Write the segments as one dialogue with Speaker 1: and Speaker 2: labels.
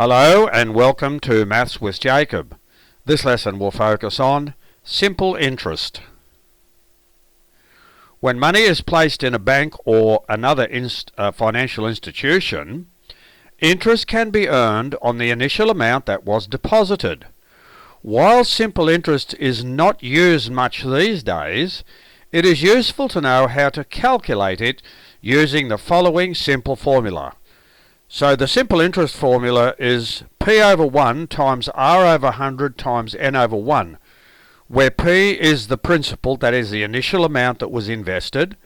Speaker 1: Hello and welcome to Maths with Jacob. This lesson will focus on simple interest. When money is placed in a bank or another financial institution, interest can be earned on the initial amount that was deposited. While simple interest is not used much these days, it is useful to know how to calculate it using the following simple formula. So the simple interest formula is P over 1 times R over 100 times N over 1, where P is the principal, that is the initial amount that was invested,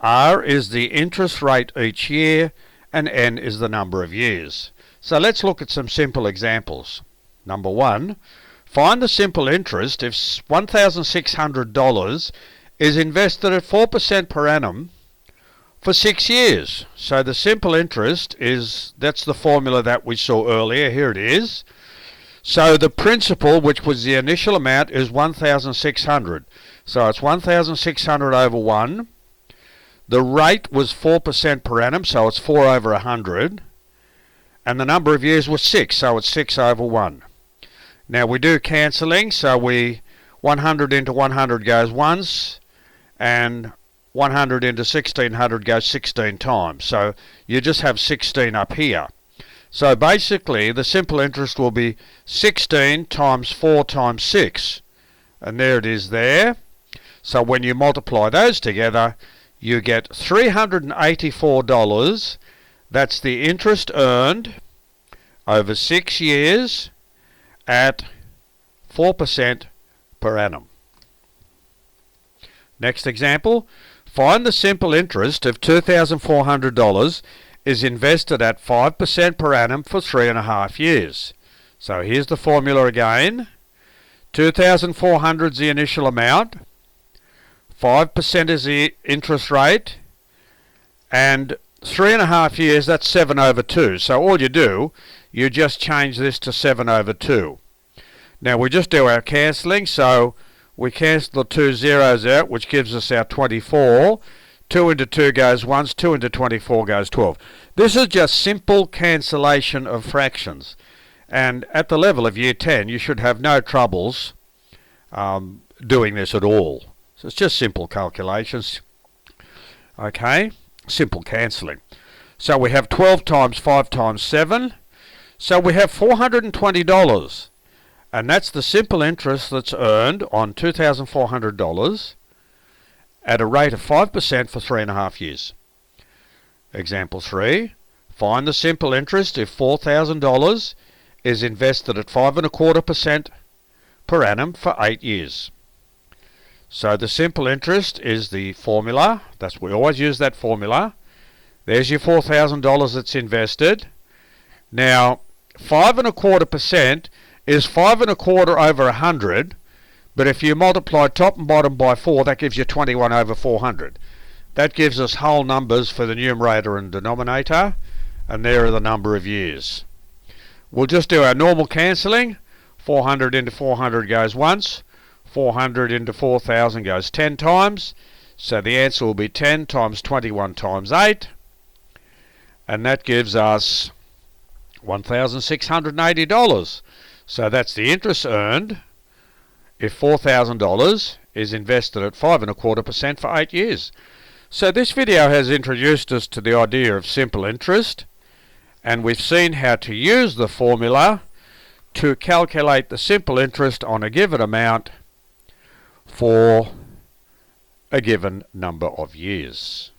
Speaker 1: R is the interest rate each year, and N is the number of years. So let's look at some simple examples. Number 1, find the simple interest if $1,600 is invested at 4% per annum for 6 years. So the simple interest that's the formula that we saw earlier. Here it is. So the principal, which was the initial amount, is 1,600. So it's 1,600 over 1. The rate was 4% per annum, so it's 4 over 100. And the number of years was 6, so it's 6 over 1. Now we do cancelling, so 100 into 100 goes once, and 100 into 1600 goes 16 times. So you just have 16 up here. So basically the simple interest will be 16 times 4 times 6. And there it is there. So when you multiply those together, you get $384. That's the interest earned over 6 years at 4% per annum. Next example. Find the simple interest if $2,400 is invested at 5% per annum for 3.5 years. So here's the formula again. 2,400 is the initial amount, 5% is the interest rate, and 3.5 years, that's 7 over 2. So all you do, you just change this to 7 over 2. Now we just do our cancelling, so we cancel the 2 zeros out, which gives us our 24. 2 into 2 goes once, 2 into 24 goes 12. This is just simple cancellation of fractions. And at the level of Year 10, you should have no troubles doing this at all. So it's just simple calculations. Okay, simple cancelling. So we have 12 times 5 times 7. So we have $420. And that's the simple interest that's earned on $2,400 at a rate of 5% for 3.5 years. Example 3. Find the simple interest if $4,000 is invested at 5.25% per annum for 8 years. So the simple interest is the formula. We always use that formula. There's your $4,000 that's invested. Now 5.25% is 5.25 over 100, but if you multiply top and bottom by 4, that gives you 21 over 400. That gives us whole numbers for the numerator and denominator, and there are the number of years. We'll just do our normal cancelling. 400 into 400 goes once, 400 into 4,000 goes 10 times, so the answer will be 10 times 21 times 8, and that gives us $1,680. So that's the interest earned if $4,000 is invested at 5.25% for 8 years. So this video has introduced us to the idea of simple interest, and we've seen how to use the formula to calculate the simple interest on a given amount for a given number of years.